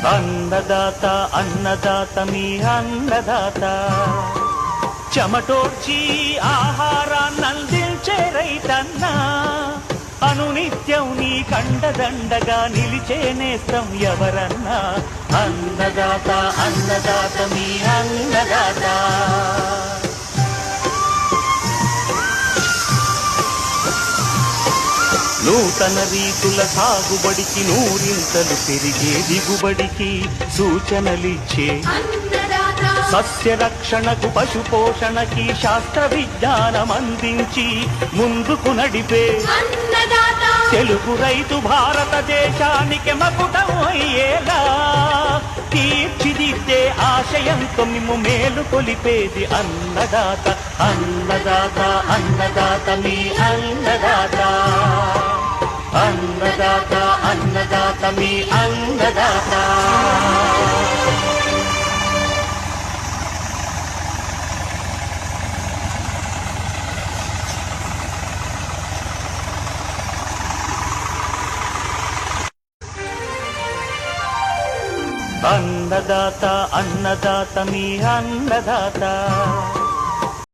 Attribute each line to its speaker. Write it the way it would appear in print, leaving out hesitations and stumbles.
Speaker 1: అన్నదాత అన్నదాత మీ అన్నదాత చెమటోడ్చి ఆహారాన్నందించే రైతన్నా అనునిత్యం నీ కండదండగా నిలిచే నేస్తం ఎవరన్నా అన్నదాత అన్నదాత మీ అన్నదాత నూతన రీతుల సాగుబడికి నూరింతలు పెరిగే దిగుబడికి సూచనలిచ్చే సస్య రక్షణకు పశు పోషణకి శాస్త్ర విజ్ఞానం అందించి ముందుకు నడిపే తెలుగు రైతు భారతదేశానికి మకుటం అయ్యేలా తీర్చిదిద్దే ఆశయంతో మిమ్ము మేలు కొలిపేది అన్నదాత అన్నదాత అన్నదాత మీ అన్నదాత అన్నదాత అన్నదాత మీ అన్నదాత అన్నదాత అన్నదాత మీ అన్నదాత